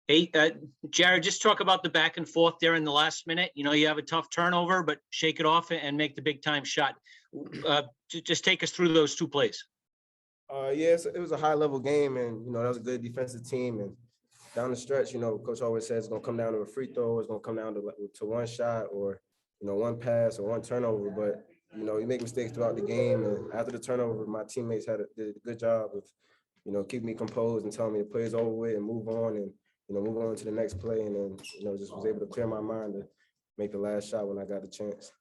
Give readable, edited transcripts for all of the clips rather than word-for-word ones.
Hey, Jared, just talk about the back and forth there in the last minute. You have a tough turnover, but shake it off and make the big time shot. Just take us through those two plays. Yes, it was a high level game, and that was a good defensive team. And down the stretch, coach always says it's gonna come down to a free throw, it's gonna come down to one shot, or one pass or one turnover. But you make mistakes throughout the game, and after the turnover, my teammates did a good job of keeping me composed and telling me the play is over with and move on, and move on to the next play. And then just was able to clear my mind to make the last shot when I got the chance.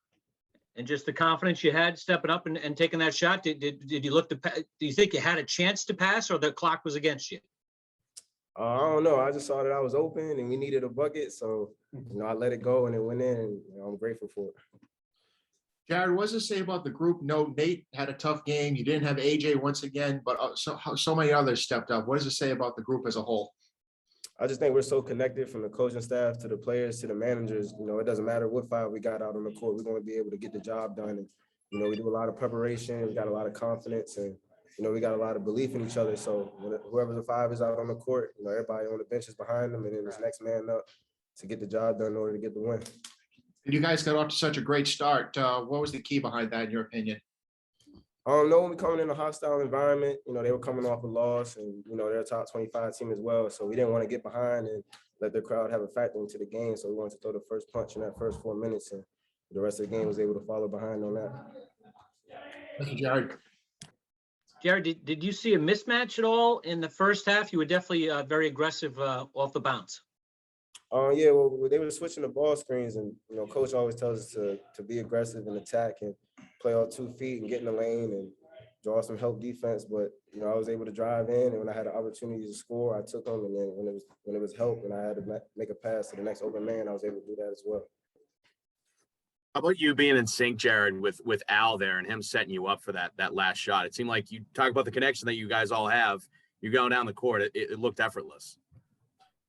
And just the confidence you had stepping up and taking that shot. Did you look to? Do you think you had a chance to pass, or the clock was against you? I don't know. I just saw that I was open and we needed a bucket, so I let it go and it went in, and I'm grateful for it. Jared, what does it say about the group? No, Nate had a tough game. You didn't have AJ once again, but so many others stepped up. What does it say about the group as a whole? I just think we're so connected, from the coaching staff to the players to the managers. It doesn't matter what five we got out on the court. We're going to be able to get the job done. And, we do a lot of preparation. We got a lot of confidence, and, we got a lot of belief in each other. So whoever the five is out on the court, everybody on the bench is behind them, and then this next man up to get the job done in order to get the win. And you guys got off to such a great start. What was the key behind that, in your opinion? I don't know, when we coming in a hostile environment, they were coming off a loss, and, they're a top 25 team as well. So we didn't want to get behind and let the crowd have a factor into the game. So we wanted to throw the first punch in that first 4 minutes, and the rest of the game was able to follow behind on that. Thank you, Jared. Jared, did you see a mismatch at all in the first half? You were definitely very aggressive off the bounce. Yeah, well, they were switching the ball screens, and, coach always tells us to be aggressive and attack and play on 2 feet and get in the lane and draw some help defense. But, I was able to drive in, and when I had the opportunity to score, I took them. And then when it was help and I had to make a pass to the next open man, I was able to do that as well. How about you being in sync, Jared, with Al there and him setting you up for that last shot? It seemed like, you talk about the connection that you guys all have. You're going down the court. It looked effortless.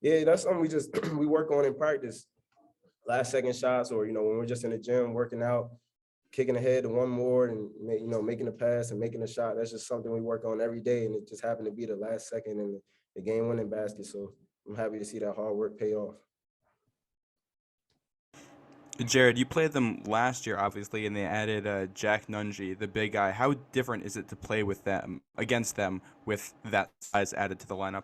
Yeah, that's something we work on in practice. Last second shots, or when we're just in the gym working out, kicking ahead to one more and making a pass and making a shot. That's just something we work on every day, and it just happened to be the last second in the game-winning basket. So I'm happy to see that hard work pay off. Jared, you played them last year, obviously, and they added Jack Nunji, the big guy. How different is it to play against them with that size added to the lineup?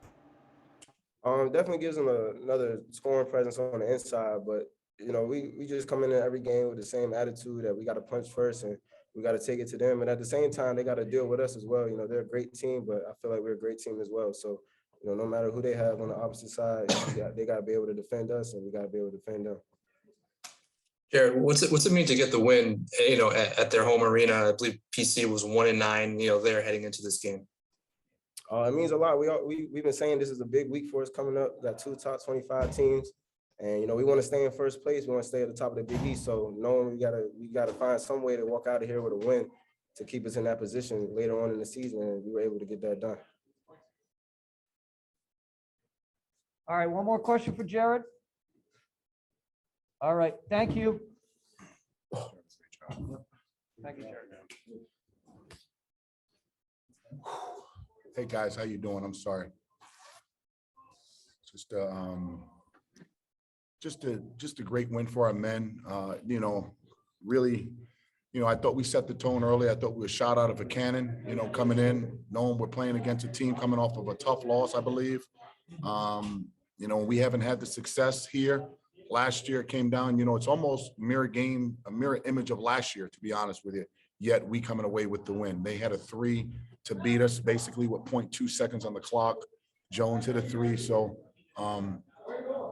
Definitely gives them another scoring presence on the inside, but we just come in every game with the same attitude that we got to punch first and we got to take it to them. And at the same time, they got to deal with us as well. They're a great team, but I feel like we're a great team as well. So, no matter who they have on the opposite side, they got to be able to defend us, and we got to be able to defend them. Jared, what's it mean to get the win, at their home arena? I believe PC was 1-9, they're heading into this game. It means a lot. We've been saying this is a big week for us coming up. We got 2 top 25 teams, and we want to stay in first place. We want to stay at the top of the Big East. So knowing we gotta find some way to walk out of here with a win to keep us in that position later on in the season, and we were able to get that done. All right, one more question for Jared. All right, thank you. Thank you, Jared. Hey guys, how you doing? I'm sorry. Just a great win for our men. Really, I thought we set the tone early. I thought we were shot out of a cannon, coming in, knowing we're playing against a team coming off of a tough loss, I believe. We haven't had the success here. Last year it came down, it's almost a mirror image of last year, to be honest with you. Yet we coming away with the win. They had a 3 to beat us, basically with 0.2 seconds on the clock. Jones hit a 3. So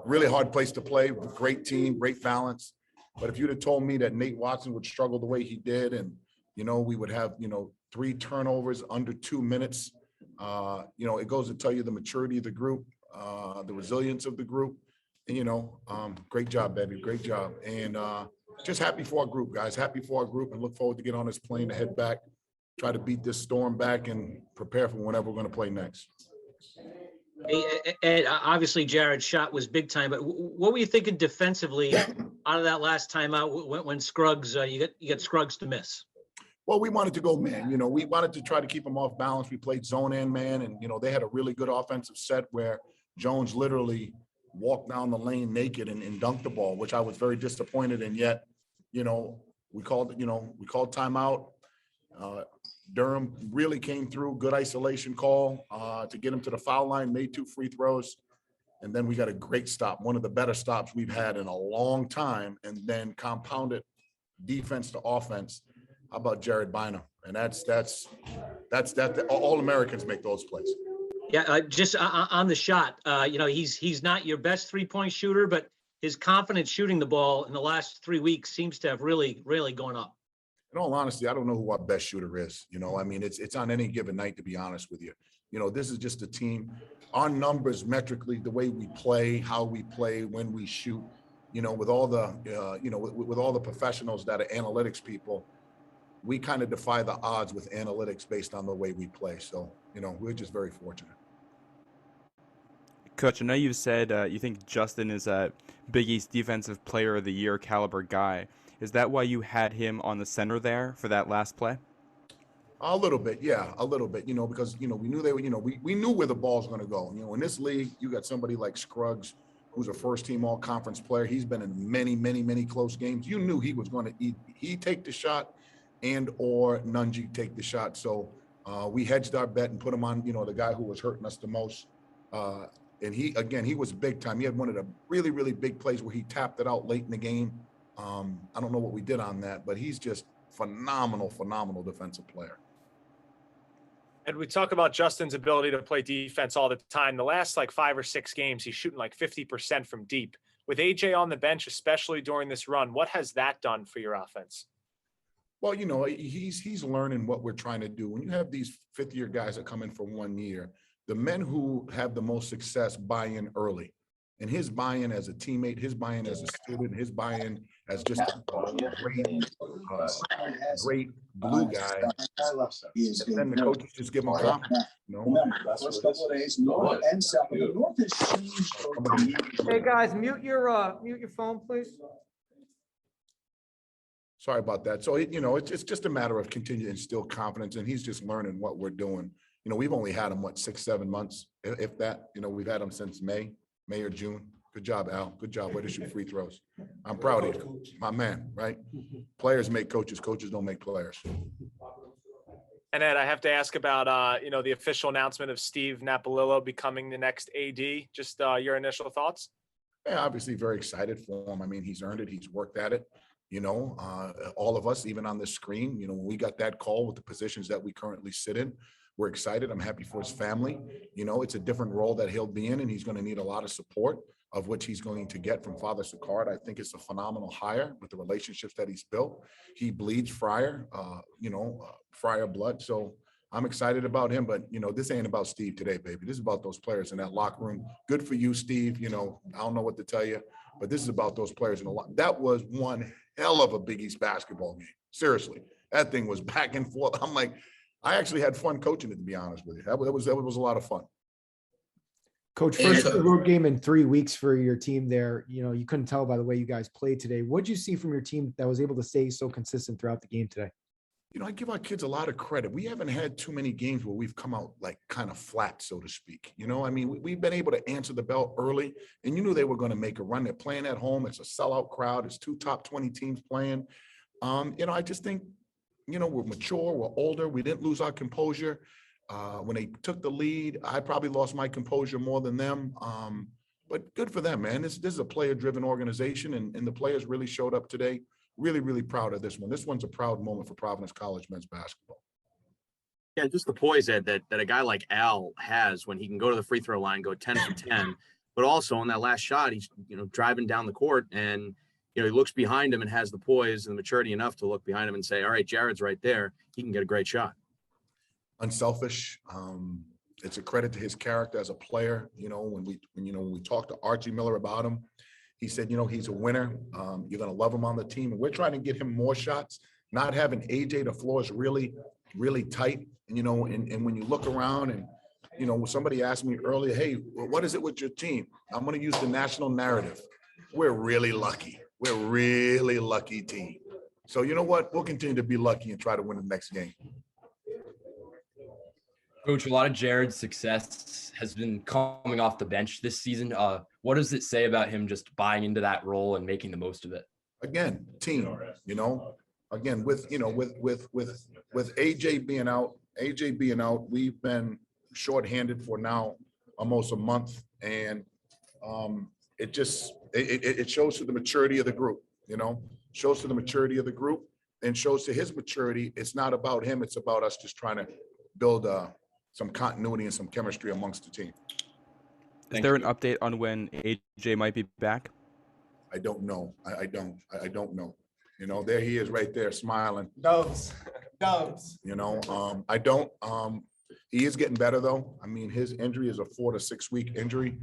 really hard place to play. Great team, great balance. But if you'd have told me that Nate Watson would struggle the way he did, and we would have 3 turnovers under 2 minutes, it goes to tell you the maturity of the group, the resilience of the group. And, great job, baby, great job. And just happy for our group, guys. Happy for our group, and look forward to get on this plane to head back, try to beat this storm back, and prepare for whenever we're going to play next. Ed, obviously Jared's shot was big time, but what were you thinking defensively out of that last timeout when Scruggs, you get Scruggs to miss? Well, we wanted to go man. We wanted to try to keep them off balance. We played zone and man, and they had a really good offensive set where Jones literally walk down the lane naked and dunk the ball, which I was very disappointed in. Yet, you know, we called timeout. Durham really came through, good isolation call to get him to the foul line, made 2 free throws. And then we got a great stop, one of the better stops we've had in a long time, and then compounded defense to offense. How about Jared Bynum? And that's all Americans make those plays. Yeah, just on the shot, you know, he's not your best 3-point shooter, but his confidence shooting the ball in the last 3 weeks seems to have really gone up. In all honesty, I don't know who our best shooter is. You know, I mean, it's on any given night, to be honest with you. You know, this is just a team. Our numbers metrically, the way we play, how we play, when we shoot, you know, with all the, with all the professionals that are analytics people, we kind of defy the odds with analytics based on the way we play. So, you know, we're just very fortunate. Coach, I know you've said you think Justin is a Big East Defensive Player of the Year caliber guy. Is that why you had him on the center there for that last play? A little bit, yeah, a little bit, you know, because, you know, we knew they were, you know, we knew where the ball's going to go. You know, in this league, you got somebody like Scruggs, who's a first-team all-conference player. He's been in many close games. You knew he was going to he take the shot and or Nunji take the shot. So we hedged our bet and put him on, you know, the guy who was hurting us the most. And he was big time. He had one of the really big plays where he tapped it out late in the game. I don't know what we did on that, but he's just phenomenal defensive player. And we talk about Justin's ability to play defense all the time. The last like 5 or 6 games, he's shooting like 50% from deep. With AJ on the bench, especially during this run, what has that done for your offense? Well, you know, he's learning what we're trying to do. When you have these 5th-year guys that come in for 1 year, the men who have the most success buy in early. And his buy-in as a teammate, his buy-in as a student, his buy-in as just a great glue guy. And then the coaches just give him confidence. You know? Hey, guys, mute your phone, please. Sorry about that. So, you know, it's just a matter of continuing to instill confidence, and he's just learning what we're doing. You know, we've only had him, 6-7 months, if that. You know, we've had him since May or June. Good job, Al. Good job. Way to shoot free throws. I'm proud of you, my man, right? Players make coaches. Coaches don't make players. And Ed, I have to ask about, you know, the official announcement of Steve Napolillo becoming the next AD. Just your initial thoughts? Yeah, obviously very excited for him. I mean, he's earned it. He's worked at it. You know, all of us, even on the screen, you know, when we got that call with the positions that we currently sit in, we're excited. I'm happy for his family. You know, it's a different role that he'll be in, and he's going to need a lot of support, of which he's going to get from Father Sicard. I think it's a phenomenal hire with the relationships that he's built. He bleeds Friar, Friar blood. So I'm excited about him, but, you know, this ain't about Steve today, baby. This is about those players in that locker room. Good for you, Steve. You know, I don't know what to tell you, but this is about those players in the locker. That was one hell of a Big East basketball game. Seriously, that thing was back and forth. I'm like, I actually had fun coaching it, to be honest with you. That was a lot of fun. Coach, first road game in 3 weeks for your team there. You know, you couldn't tell by the way you guys played today. What did you see from your team that was able to stay so consistent throughout the game today? You know, I give our kids a lot of credit. We haven't had too many games where we've come out like kind of flat, so to speak. You know, I mean, we've been able to answer the bell early, and you knew they were going to make a run. They're playing at home. It's a sellout crowd. It's 2 top 20 teams playing. You know, I just think, you know, we're mature, we're older. We didn't lose our composure. When they took the lead, I probably lost my composure more than them. But good for them, man. This is a player-driven organization, and the players really showed up today. Really proud of this one. This one's a proud moment for Providence College men's basketball. Yeah, just the poise that a guy like Al has when he can go to the free throw line, go 10 for 10, but also on that last shot, he's, you know, driving down the court and, you know, he looks behind him and has the poise and the maturity enough to look behind him and say, all right, Jared's right there. He can get a great shot. Unselfish. It's a credit to his character as a player. You know, when we talked to Archie Miller about him, he said, you know, he's a winner. You're going to love him on the team. And we're trying to get him more shots. Not having AJ, the floor is really tight. And, you know, and when you look around and, you know, somebody asked me earlier, hey, what is it with your team? I'm going to use the national narrative. We're really lucky. We're a really lucky team. So you know what? We'll continue to be lucky and try to win the next game. Coach, a lot of Jared's success has been coming off the bench this season. What does it say about him just buying into that role and making the most of it? Again, team, again, with AJ being out, we've been shorthanded for now almost a month. And it just, it shows to the maturity of the group, shows to the maturity of the group and shows to his maturity. It's not about him. It's about us just trying to build some continuity and some chemistry amongst the team. Is there an update on when AJ might be back? I don't know. I don't know. There he is right there smiling. Dubs. I don't. He is getting better though. I mean, his injury is a 4 to 6 week injury.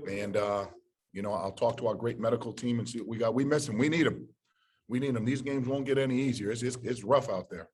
And, I'll talk to our great medical team and see what we got. We miss him. We need him. These games won't get any easier. It's rough out there.